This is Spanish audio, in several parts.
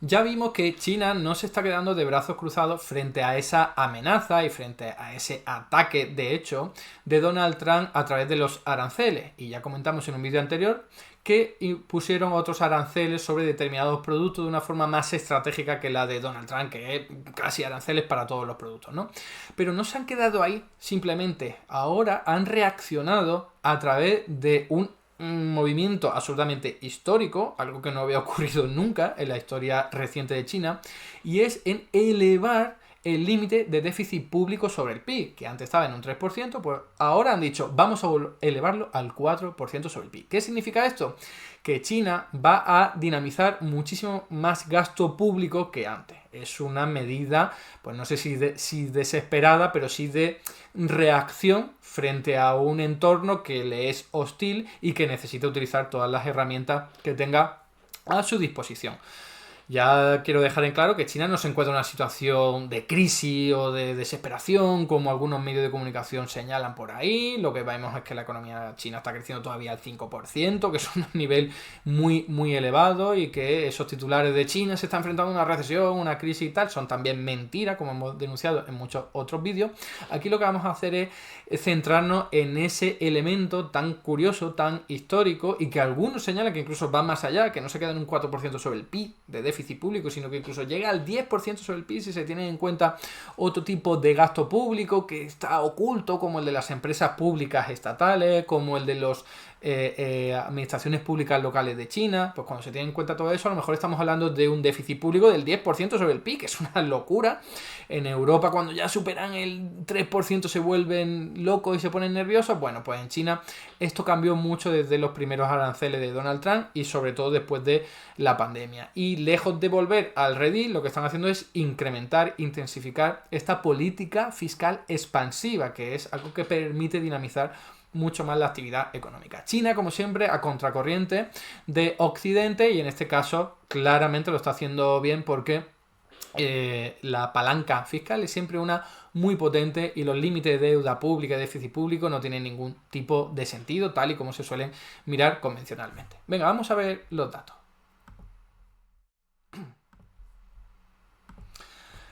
ya vimos que China no se está quedando de brazos cruzados frente a esa amenaza y frente a ese ataque, de hecho, de Donald Trump a través de los aranceles. Y ya comentamos en un vídeo anterior que pusieron otros aranceles sobre determinados productos de una forma más estratégica que la de Donald Trump, que es casi aranceles para todos los productos, ¿no? Pero no se han quedado ahí simplemente. Ahora han reaccionado a través de un movimiento absolutamente histórico, algo que no había ocurrido nunca en la historia reciente de China, y es en elevar el límite de déficit público sobre el PIB, que antes estaba en un 3%, pues ahora han dicho, vamos a elevarlo al 4% sobre el PIB. ¿Qué significa esto? Que China va a dinamizar muchísimo más gasto público que antes. Es una medida, pues no sé si desesperada, pero sí de reacción frente a un entorno que le es hostil y que necesita utilizar todas las herramientas que tenga a su disposición. Ya quiero dejar en claro que China no se encuentra en una situación de crisis o de desesperación, como algunos medios de comunicación señalan por ahí. Lo que vemos es que la economía china está creciendo todavía al 5%, que es un nivel muy, muy elevado, y que esos titulares de China se está enfrentando a una recesión, una crisis y tal, son también mentiras, como hemos denunciado en muchos otros vídeos. Aquí lo que vamos a hacer es centrarnos en ese elemento tan curioso, tan histórico, y que algunos señalan que incluso va más allá, que no se queda en un 4% sobre el PIB de déficit público, sino que incluso llega al 10% sobre el PIB si se tiene en cuenta otro tipo de gasto público que está oculto, como el de las empresas públicas estatales, como el de los administraciones públicas locales de China. Pues cuando se tiene en cuenta todo eso, a lo mejor estamos hablando de un déficit público del 10% sobre el PIB, que es una locura. En Europa, cuando ya superan el 3%, se vuelven locos y se ponen nerviosos. Bueno, pues en China esto cambió mucho desde los primeros aranceles de Donald Trump y sobre todo después de la pandemia. Y lejos de volver al redil, lo que están haciendo es incrementar, intensificar esta política fiscal expansiva, que es algo que permite dinamizar mucho más la actividad económica. China, como siempre, a contracorriente de Occidente, y en este caso claramente lo está haciendo bien porque la palanca fiscal es siempre una muy potente y los límites de deuda pública y déficit público no tienen ningún tipo de sentido, tal y como se suelen mirar convencionalmente. Venga, vamos a ver los datos.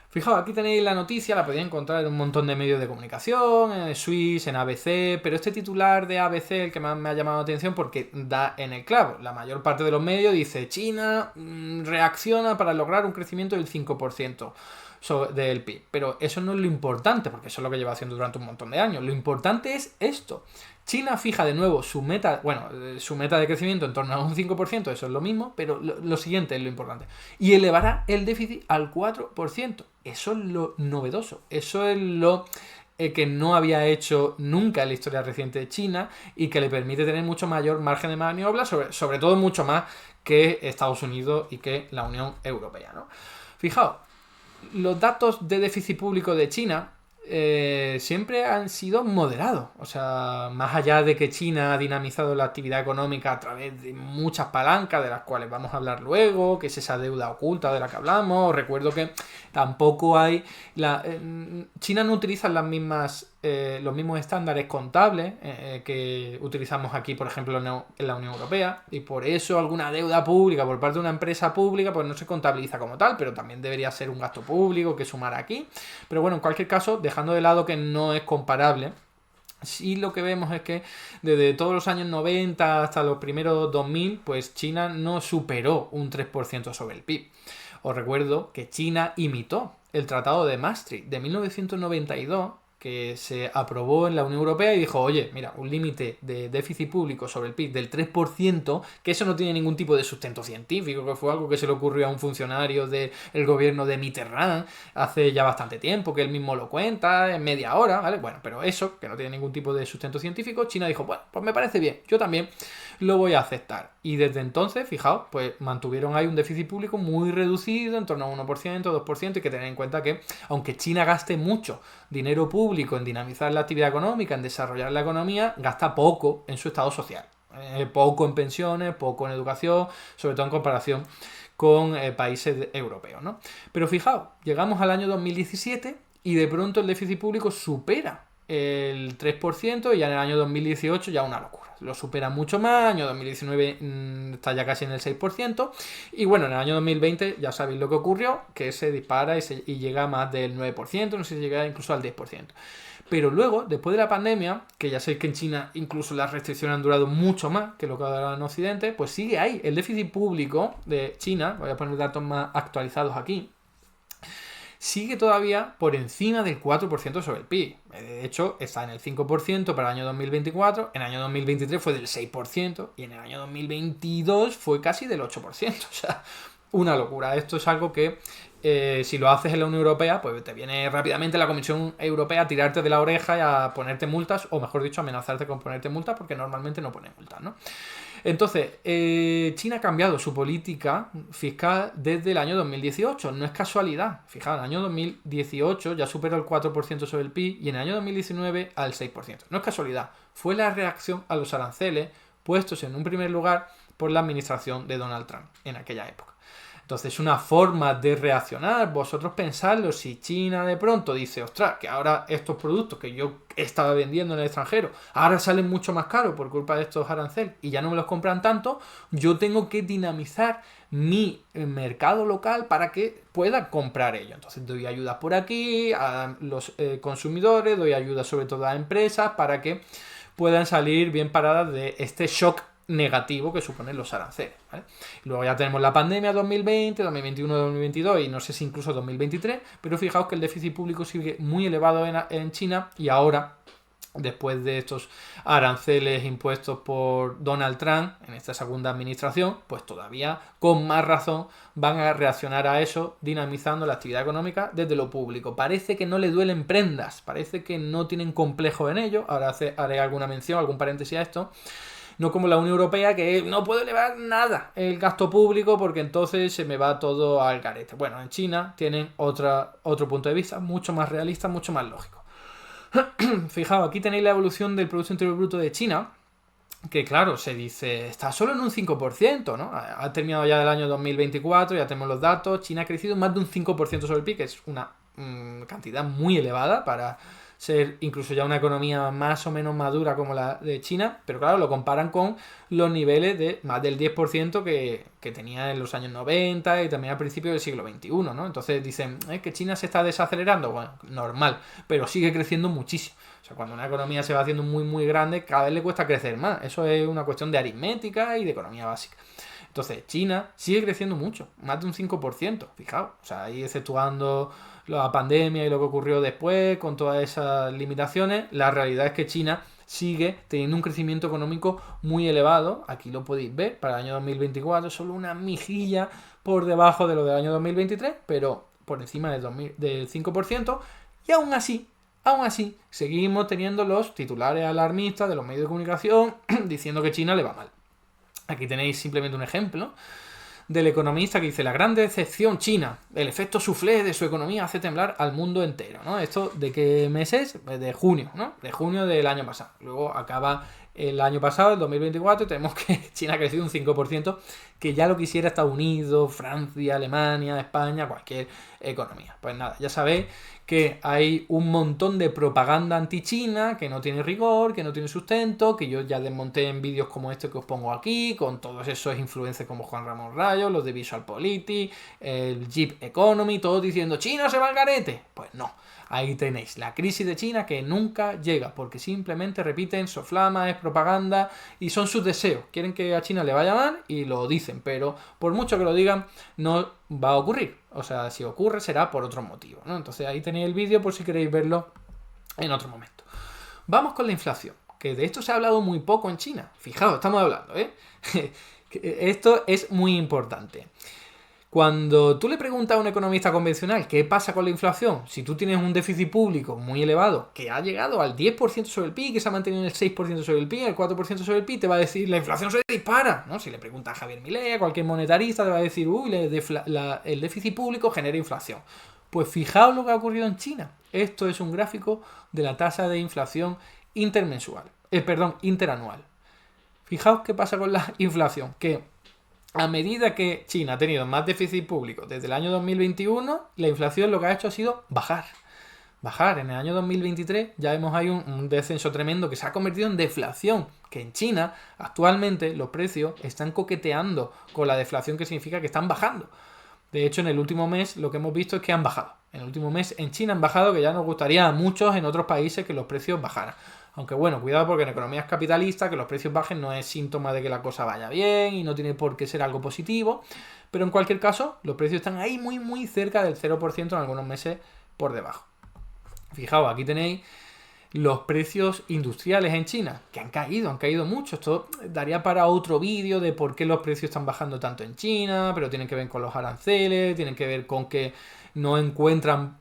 Fijaos, aquí tenéis la noticia, la podéis encontrar en un montón de medios de comunicación, en Swiss, en ABC, pero este titular de ABC, el que más me ha llamado la atención porque da en el clavo. La mayor parte de los medios dice, China reacciona para lograr un crecimiento del 5% del PIB. Pero eso no es lo importante, porque eso es lo que lleva haciendo durante un montón de años. Lo importante es esto. China fija de nuevo su meta de crecimiento en torno a un 5%, eso es lo mismo, pero lo siguiente es lo importante. Y elevará el déficit al 4%. Eso es lo novedoso, eso es lo que no había hecho nunca en la historia reciente de China y que le permite tener mucho mayor margen de maniobra, sobre todo mucho más que Estados Unidos y que la Unión Europea, ¿no? Fijaos, los datos de déficit público de China siempre han sido moderados. O sea, más allá de que China ha dinamizado la actividad económica a través de muchas palancas, de las cuales vamos a hablar luego, que es esa deuda oculta de la que hablamos. Recuerdo que tampoco hay... China no utiliza los mismos estándares contables que utilizamos aquí, por ejemplo, en la Unión Europea, y por eso alguna deuda pública por parte de una empresa pública pues no se contabiliza como tal, pero también debería ser un gasto público que sumar aquí. Pero bueno, en cualquier caso, dejando de lado que no es comparable, sí lo que vemos es que desde todos los años 90 hasta los primeros 2000, pues China no superó un 3% sobre el PIB. Os recuerdo que China imitó el Tratado de Maastricht de 1992, que se aprobó en la Unión Europea y dijo, oye, mira, un límite de déficit público sobre el PIB del 3%, que eso no tiene ningún tipo de sustento científico, que fue algo que se le ocurrió a un funcionario del gobierno de Mitterrand hace ya bastante tiempo, que él mismo lo cuenta en media hora, ¿vale? Bueno, pero eso, que no tiene ningún tipo de sustento científico, China dijo, bueno, pues me parece bien, yo también lo voy a aceptar. Y desde entonces, fijaos, pues mantuvieron ahí un déficit público muy reducido, en torno a 1%, 2%, y que tener en cuenta que, aunque China gaste mucho dinero público en dinamizar la actividad económica, en desarrollar la economía, gasta poco en su estado social. Poco en pensiones, poco en educación, sobre todo en comparación con países europeos, ¿no? Pero fijaos, llegamos al año 2017 y de pronto el déficit público supera el 3% y ya en el año 2018 ya una locura. Lo supera mucho más, año 2019 está ya casi en el 6%, y bueno, en el año 2020 ya sabéis lo que ocurrió, que se dispara y llega a más del 9%, no sé si llega incluso al 10%. Pero luego, después de la pandemia, que ya sabéis que en China incluso las restricciones han durado mucho más que lo que ha durado en Occidente, pues sigue ahí. El déficit público de China, voy a poner datos más actualizados aquí, sigue todavía por encima del 4% sobre el PIB. De hecho, está en el 5% para el año 2024, en el año 2023 fue del 6% y en el año 2022 fue casi del 8%. O sea, una locura. Esto es algo que si lo haces en la Unión Europea, pues te viene rápidamente la Comisión Europea a tirarte de la oreja y a ponerte multas, o mejor dicho, amenazarte con ponerte multas, porque normalmente no pone multas, ¿no? Entonces, China ha cambiado su política fiscal desde el año 2018. No es casualidad. Fijaos, en el año 2018 ya superó el 4% sobre el PIB y en el año 2019 al 6%. No es casualidad. Fue la reacción a los aranceles puestos en un primer lugar por la administración de Donald Trump en aquella época. Entonces, una forma de reaccionar, vosotros pensadlo, si China de pronto dice, ostras, que ahora estos productos que yo estaba vendiendo en el extranjero, ahora salen mucho más caros por culpa de estos aranceles y ya no me los compran tanto, yo tengo que dinamizar mi mercado local para que pueda comprar ello. Entonces doy ayuda por aquí a los consumidores, doy ayuda sobre todo a empresas para que puedan salir bien paradas de este shock negativo que suponen los aranceles, ¿vale? Luego ya tenemos la pandemia 2020, 2021, 2022 y no sé si incluso 2023, pero fijaos que el déficit público sigue muy elevado en China y ahora, después de estos aranceles impuestos por Donald Trump en esta segunda administración, pues todavía con más razón van a reaccionar a eso, dinamizando la actividad económica desde lo público. Parece que no le duelen prendas, parece que no tienen complejo en ello. Ahora haré alguna mención, algún paréntesis a esto. No como la Unión Europea, que no puedo elevar nada el gasto público porque entonces se me va todo al garete. Bueno, en China tienen otro punto de vista mucho más realista, mucho más lógico. Fijaos, aquí tenéis la evolución del Producto Interior Bruto de China, que claro, se dice, está solo en un 5%, ¿no? Ha terminado ya el año 2024, ya tenemos los datos, China ha crecido más de un 5% sobre el PIB, que es una cantidad muy elevada para ser incluso ya una economía más o menos madura como la de China, pero claro, lo comparan con los niveles de más del 10% que tenía en los años 90 y también al principio del siglo XXI, ¿no? Entonces dicen, que China se está desacelerando, bueno, normal, pero sigue creciendo muchísimo. O sea, cuando una economía se va haciendo muy, muy grande, cada vez le cuesta crecer más. Eso es una cuestión de aritmética y de economía básica. Entonces, China sigue creciendo mucho, más de un 5%, fijaos. O sea, ahí exceptuando la pandemia y lo que ocurrió después, con todas esas limitaciones, la realidad es que China sigue teniendo un crecimiento económico muy elevado. Aquí lo podéis ver, para el año 2024, solo una mijilla por debajo de lo del año 2023, pero por encima del 5%, y aún así, seguimos teniendo los titulares alarmistas de los medios de comunicación diciendo que China le va mal. Aquí tenéis simplemente un ejemplo del economista que dice: la gran decepción China, el efecto soufflé de su economía hace temblar al mundo entero, ¿no? ¿Esto de qué mes es? De junio, ¿no? De junio del año pasado. Luego acaba el año pasado, el 2024, y tenemos que China ha crecido un 5%, que ya lo quisiera Estados Unidos, Francia, Alemania, España, cualquier economía. Pues nada, ya sabéis que hay un montón de propaganda anti-China que no tiene rigor, que no tiene sustento, que yo ya desmonté en vídeos como este que os pongo aquí, con todos esos influencers como Juan Ramón Rayo, los de VisualPolitik, el Jeep Economy, todos diciendo «China se va al garete». Pues no. Ahí tenéis la crisis de China que nunca llega, porque simplemente repiten soflamas, es propaganda y son sus deseos. Quieren que a China le vaya mal y lo dicen, pero por mucho que lo digan, no va a ocurrir. O sea, si ocurre será por otro motivo, ¿no? Entonces ahí tenéis el vídeo por si queréis verlo en otro momento. Vamos con la inflación, que de esto se ha hablado muy poco en China. Fijaos, estamos hablando, Esto es muy importante. Cuando tú le preguntas a un economista convencional qué pasa con la inflación, si tú tienes un déficit público muy elevado, que ha llegado al 10% sobre el PIB, que se ha mantenido en el 6% sobre el PIB, el 4% sobre el PIB, te va a decir, la inflación se dispara, ¿no? Si le preguntas a Javier Milei, a cualquier monetarista, te va a decir, uy, el déficit público genera inflación. Pues fijaos lo que ha ocurrido en China. Esto es un gráfico de la tasa de inflación interanual. Fijaos qué pasa con la inflación, que a medida que China ha tenido más déficit público desde el año 2021, la inflación lo que ha hecho ha sido bajar. bajar. En el año 2023 ya vemos ahí un descenso tremendo que se ha convertido en deflación, que en China actualmente los precios están coqueteando con la deflación, que significa que están bajando. De hecho, en el último mes lo que hemos visto es que han bajado. En el último mes en China han bajado, que ya nos gustaría a muchos en otros países que los precios bajaran. Aunque bueno, cuidado, porque en economías capitalistas que los precios bajen no es síntoma de que la cosa vaya bien y no tiene por qué ser algo positivo. Pero en cualquier caso, los precios están ahí muy muy cerca del 0%, en algunos meses por debajo. Fijaos, aquí tenéis los precios industriales en China, que han caído mucho. Esto daría para otro vídeo de por qué los precios están bajando tanto en China, pero tienen que ver con los aranceles, tienen que ver con que no encuentran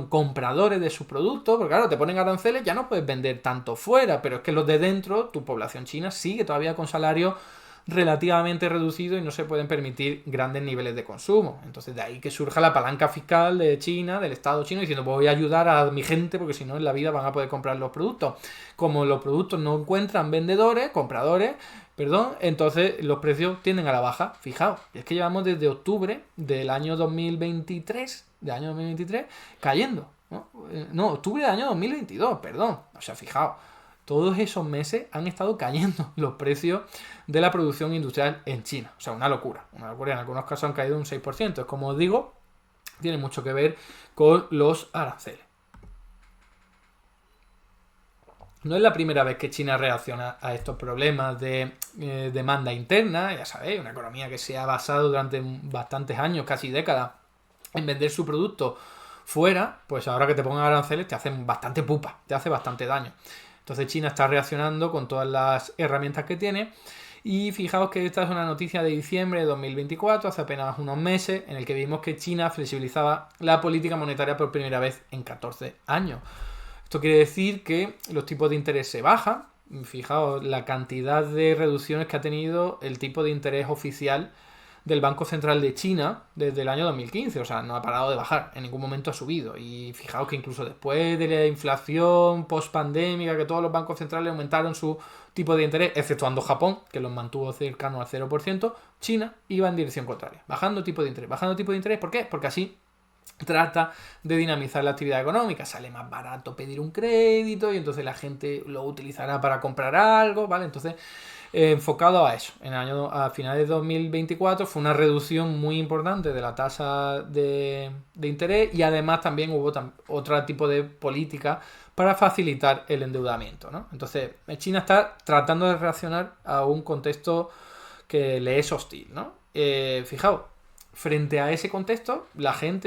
compradores de sus productos, porque claro, te ponen aranceles, ya no puedes vender tanto fuera, pero es que los de dentro, tu población china sigue todavía con salarios relativamente reducido y no se pueden permitir grandes niveles de consumo. Entonces de ahí que surja la palanca fiscal de China, del Estado chino, diciendo pues voy a ayudar a mi gente porque si no en la vida van a poder comprar los productos. Como los productos no encuentran compradores, entonces los precios tienden a la baja. Fijaos, es que llevamos desde octubre del año 2023, cayendo. No, octubre del año 2022, perdón. O sea, fijaos. Todos esos meses han estado cayendo los precios de la producción industrial en China. O sea, una locura. En algunos casos han caído un 6%. Es como os digo, tiene mucho que ver con los aranceles. No es la primera vez que China reacciona a estos problemas de demanda interna. Ya sabéis, una economía que se ha basado durante bastantes años, casi décadas, en vender su producto fuera, pues ahora que te pongan aranceles te hacen bastante pupa, te hace bastante daño. Entonces China está reaccionando con todas las herramientas que tiene. Y fijaos que esta es una noticia de diciembre de 2024, hace apenas unos meses, en el que vimos que China flexibilizaba la política monetaria por primera vez en 14 años. Esto quiere decir que los tipos de interés se bajan. Fijaos la cantidad de reducciones que ha tenido el tipo de interés oficial del Banco Central de China desde el año 2015, o sea, no ha parado de bajar, en ningún momento ha subido. Y fijaos que incluso después de la inflación post-pandémica, que todos los bancos centrales aumentaron su tipo de interés, exceptuando Japón, que los mantuvo cercano al 0%, China iba en dirección contraria, bajando tipo de interés. ¿Por qué? Porque así trata de dinamizar la actividad económica, sale más barato pedir un crédito y entonces la gente lo utilizará para comprar algo, ¿vale? Entonces enfocado a eso. A finales de 2024 fue una reducción muy importante de la tasa de interés y además también hubo otro tipo de política para facilitar el endeudamiento, ¿no? Entonces China está tratando de reaccionar a un contexto que le es hostil, ¿no? Fijaos, frente a ese contexto,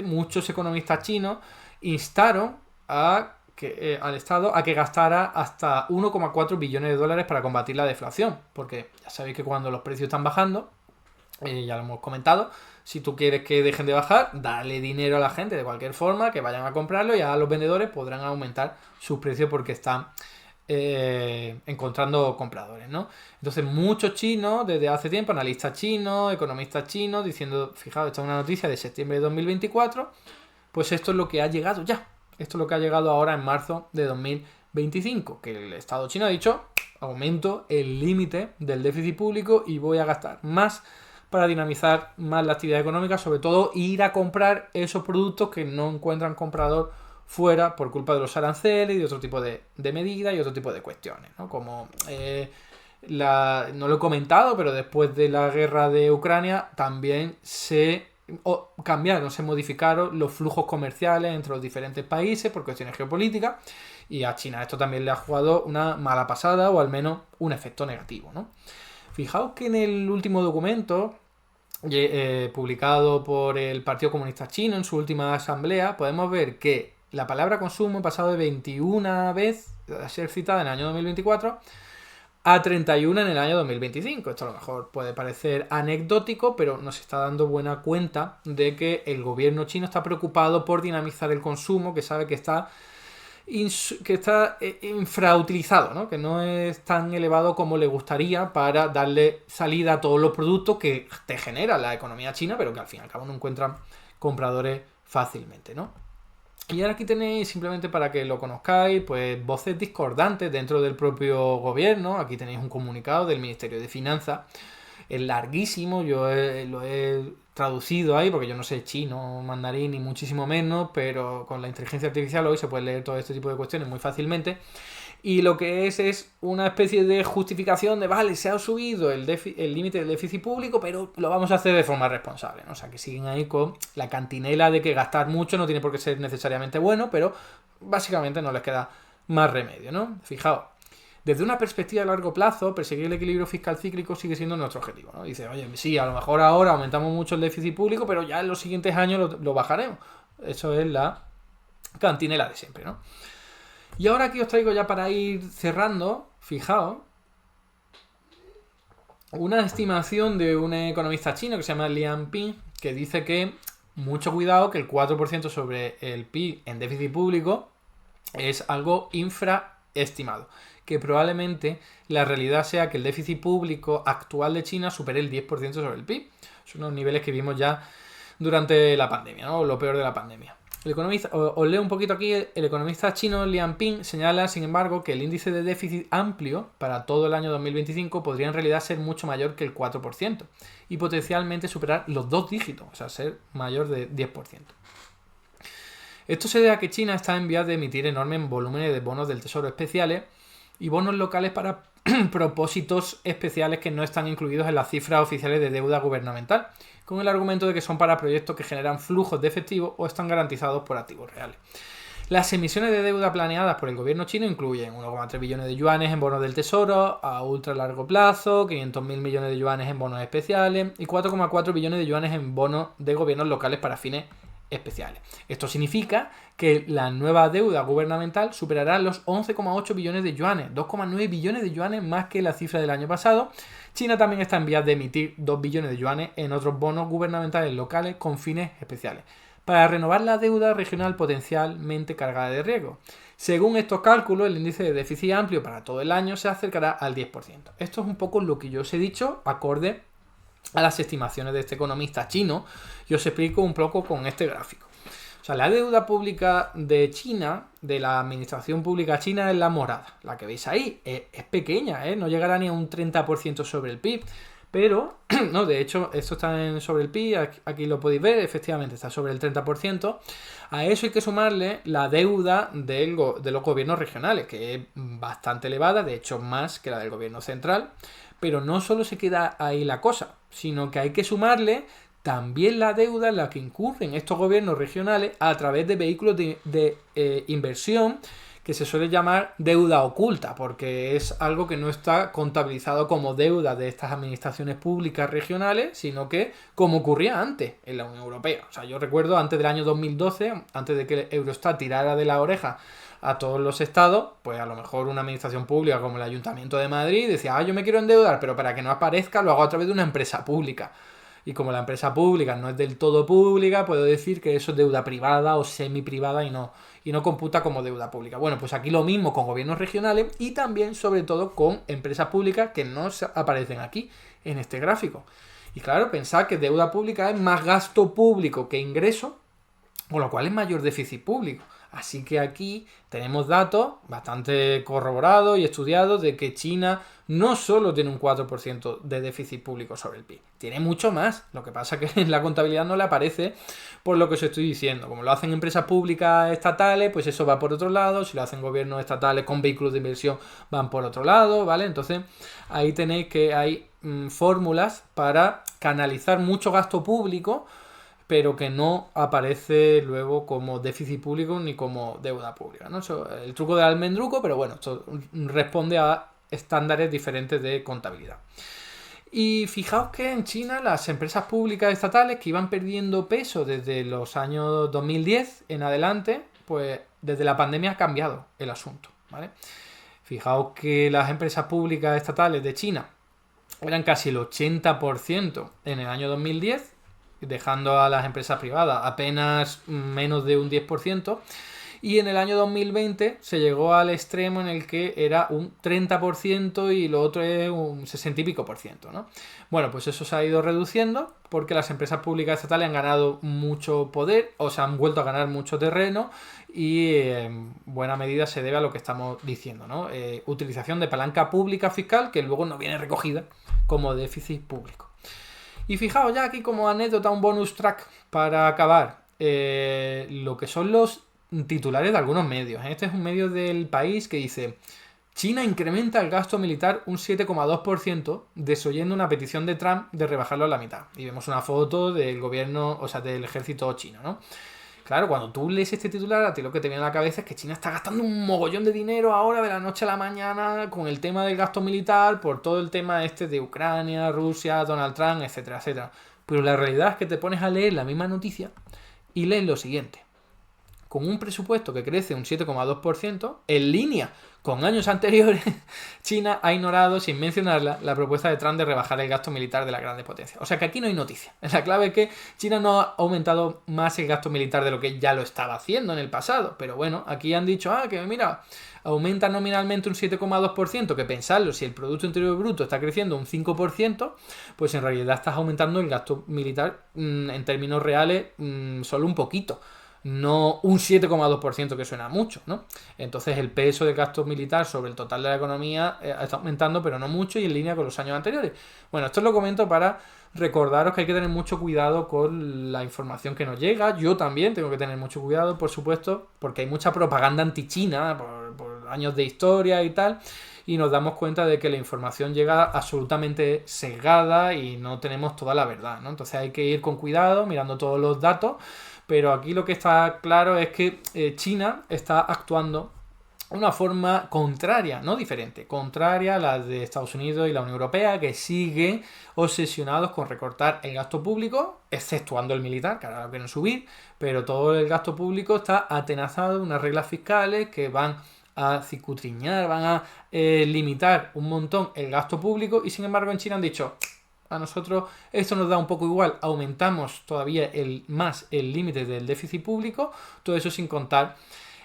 muchos economistas chinos instaron al Estado a que gastara hasta 1,4 billones de dólares para combatir la deflación, porque ya sabéis que cuando los precios están bajando, ya lo hemos comentado, si tú quieres que dejen de bajar, dale dinero a la gente de cualquier forma, que vayan a comprarlo y a los vendedores podrán aumentar sus precios porque están encontrando compradores, ¿no? Entonces muchos chinos, desde hace tiempo, analistas chinos, economistas chinos, diciendo, fijaos, esta es una noticia de septiembre de 2024, pues esto es lo que ha llegado ya. Esto es lo que ha llegado ahora en marzo de 2025, que el Estado chino ha dicho, aumento el límite del déficit público y voy a gastar más para dinamizar más la actividad económica, sobre todo ir a comprar esos productos que no encuentran comprador fuera por culpa de los aranceles y de otro tipo de medidas y otro tipo de cuestiones, ¿no? Como no lo he comentado, pero después de la guerra de Ucrania también se modificaron los flujos comerciales entre los diferentes países por cuestiones geopolíticas y a China esto también le ha jugado una mala pasada o al menos un efecto negativo, ¿no? Fijaos que en el último documento publicado por el Partido Comunista Chino en su última asamblea podemos ver que la palabra consumo ha pasado de 21 veces a ser citada en el año 2024 a 31 en el año 2025. Esto a lo mejor puede parecer anecdótico, pero nos está dando buena cuenta de que el gobierno chino está preocupado por dinamizar el consumo, que sabe que está infrautilizado, ¿no? Que no es tan elevado como le gustaría para darle salida a todos los productos que te genera la economía china, pero que al fin y al cabo no encuentran compradores fácilmente, ¿no? Y ahora aquí tenéis, simplemente para que lo conozcáis, pues voces discordantes dentro del propio gobierno. Aquí tenéis un comunicado del Ministerio de Finanzas es larguísimo, lo he traducido ahí porque yo no sé chino, mandarín ni muchísimo menos, pero con la inteligencia artificial hoy se puede leer todo este tipo de cuestiones muy fácilmente. Y lo que es una especie de justificación de, vale, se ha subido el límite del déficit público, pero lo vamos a hacer de forma responsable, ¿no? O sea, que siguen ahí con la cantinela de que gastar mucho no tiene por qué ser necesariamente bueno, pero básicamente no les queda más remedio, ¿no? Fijaos, desde una perspectiva a largo plazo, perseguir el equilibrio fiscal cíclico sigue siendo nuestro objetivo, ¿no? Dice, oye, sí, a lo mejor ahora aumentamos mucho el déficit público, pero ya en los siguientes años lo bajaremos. Eso es la cantinela de siempre, ¿no? Y ahora aquí os traigo ya para ir cerrando, fijaos, una estimación de un economista chino que se llama Liang Ping, que dice que mucho cuidado, que el 4% sobre el PIB en déficit público es algo infraestimado, que probablemente la realidad sea que el déficit público actual de China supere el 10% sobre el PIB. Son unos niveles que vimos ya durante la pandemia, ¿no? Lo peor de la pandemia. El economista, os leo un poquito aquí, el economista chino Liang Ping señala, sin embargo, que el índice de déficit amplio para todo el año 2025 podría en realidad ser mucho mayor que el 4% y potencialmente superar los 2 dígitos, o sea, ser mayor de 10%. Esto se debe a que China está en vías de emitir enormes volúmenes de bonos del Tesoro especiales y bonos locales para propósitos especiales que no están incluidos en las cifras oficiales de deuda gubernamental, con el argumento de que son para proyectos que generan flujos de efectivo o están garantizados por activos reales. Las emisiones de deuda planeadas por el gobierno chino incluyen 1,3 billones de yuanes en bonos del Tesoro a ultra largo plazo, 500.000 millones de yuanes en bonos especiales y 4,4 billones de yuanes en bonos de gobiernos locales para fines especiales. Esto significa que la nueva deuda gubernamental superará los 11,8 billones de yuanes, 2,9 billones de yuanes más que la cifra del año pasado. China también está en vías de emitir 2 billones de yuanes en otros bonos gubernamentales locales con fines especiales, para renovar la deuda regional potencialmente cargada de riesgo. Según estos cálculos, el índice de déficit amplio para todo el año se acercará al 10%. Esto es un poco lo que yo os he dicho, acorde a las estimaciones de este economista chino, y os explico un poco con este gráfico. O sea, la deuda pública de China, de la administración pública china, es la morada. La que veis ahí es pequeña, no llegará ni a un 30% sobre el PIB. Pero, no, de hecho, esto está sobre el PIB, aquí lo podéis ver, efectivamente está sobre el 30%. A eso hay que sumarle la deuda de los gobiernos regionales, que es bastante elevada, de hecho más que la del gobierno central. Pero no solo se queda ahí la cosa, sino que hay que sumarle también la deuda en la que incurren estos gobiernos regionales a través de vehículos de inversión que se suele llamar deuda oculta, porque es algo que no está contabilizado como deuda de estas administraciones públicas regionales, sino que como ocurría antes en la Unión Europea. O sea, yo recuerdo antes del año 2012, antes de que Eurostat tirara de la oreja a todos los estados, pues a lo mejor una administración pública como el Ayuntamiento de Madrid decía, yo me quiero endeudar, pero para que no aparezca lo hago a través de una empresa pública. Y como la empresa pública no es del todo pública, puedo decir que eso es deuda privada o semi-privada y no computa como deuda pública. Bueno, pues aquí lo mismo con gobiernos regionales y también, sobre todo, con empresas públicas que no aparecen aquí en este gráfico. Y claro, pensad que deuda pública es más gasto público que ingreso, con lo cual es mayor déficit público. Así que aquí tenemos datos bastante corroborados y estudiados de que China no solo tiene un 4% de déficit público sobre el PIB, tiene mucho más. Lo que pasa es que en la contabilidad no le aparece por lo que os estoy diciendo. Como lo hacen empresas públicas estatales, pues eso va por otro lado. Si lo hacen gobiernos estatales con vehículos de inversión, van por otro lado, ¿vale? Entonces ahí tenéis que hay fórmulas para canalizar mucho gasto público, pero que no aparece luego como déficit público ni como deuda pública, ¿no? Eso, el truco del almendruco, pero bueno, esto responde a estándares diferentes de contabilidad. Y fijaos que en China las empresas públicas estatales que iban perdiendo peso desde los años 2010 en adelante, pues desde la pandemia ha cambiado el asunto, ¿vale? Fijaos que las empresas públicas estatales de China eran casi el 80% en el año 2010, dejando a las empresas privadas apenas menos de un 10%, y en el año 2020 se llegó al extremo en el que era un 30% y lo otro es un 60 y pico por ciento, ¿no? Bueno, pues eso se ha ido reduciendo porque las empresas públicas estatales han ganado mucho poder o se han vuelto a ganar mucho terreno y en buena medida se debe a lo que estamos diciendo, ¿no? Utilización de palanca pública fiscal que luego no viene recogida como déficit público. Y fijaos ya aquí como anécdota, un bonus track para acabar, lo que son los titulares de algunos medios. Este es un medio del País que dice: China incrementa el gasto militar un 7,2%, desoyendo una petición de Trump de rebajarlo a la mitad. Y vemos una foto del gobierno, o sea, del ejército chino, ¿no? Claro, cuando tú lees este titular, a ti lo que te viene a la cabeza es que China está gastando un mogollón de dinero ahora de la noche a la mañana con el tema del gasto militar, por todo el tema este de Ucrania, Rusia, Donald Trump, etcétera, etcétera. Pero la realidad es que te pones a leer la misma noticia y lees lo siguiente: con un presupuesto que crece un 7,2%, en línea con años anteriores, China ha ignorado, sin mencionarla, la propuesta de Trump de rebajar el gasto militar de las grandes potencias. O sea que aquí no hay noticia. La clave es que China no ha aumentado más el gasto militar de lo que ya lo estaba haciendo en el pasado. Pero bueno, aquí han dicho, que mira, aumenta nominalmente un 7,2%, que pensarlo, si el Producto Interior Bruto está creciendo un 5%, pues en realidad estás aumentando el gasto militar en términos reales solo un poquito. No un 7,2%, que suena mucho, ¿no? Entonces el peso del gasto militar sobre el total de la economía está aumentando, pero no mucho y en línea con los años anteriores. Bueno, esto lo comento para recordaros que hay que tener mucho cuidado con la información que nos llega. Yo también tengo que tener mucho cuidado, por supuesto, porque hay mucha propaganda anti-China por años de historia y tal, y nos damos cuenta de que la información llega absolutamente sesgada y no tenemos toda la verdad, ¿no? Entonces hay que ir con cuidado, mirando todos los datos. Pero aquí lo que está claro es que China está actuando de una forma contraria, no diferente, contraria a la de Estados Unidos y la Unión Europea, que sigue obsesionados con recortar el gasto público, exceptuando el militar, que ahora lo quieren subir, pero todo el gasto público está atenazado, unas reglas fiscales que van a cicutriñar, van a limitar un montón el gasto público, y sin embargo en China han dicho: a nosotros esto nos da un poco igual, aumentamos todavía más el límite del déficit público, todo eso sin contar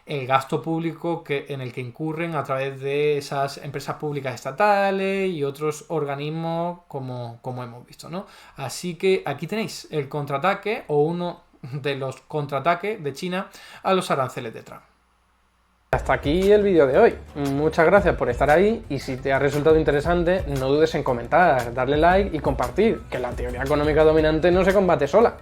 el gasto público en el que incurren a través de esas empresas públicas estatales y otros organismos como hemos visto, ¿no? Así que aquí tenéis el contraataque, o uno de los contraataques de China a los aranceles de Trump. Hasta aquí el vídeo de hoy. Muchas gracias por estar ahí, y si te ha resultado interesante, no dudes en comentar, darle like y compartir, que la teoría económica dominante no se combate sola.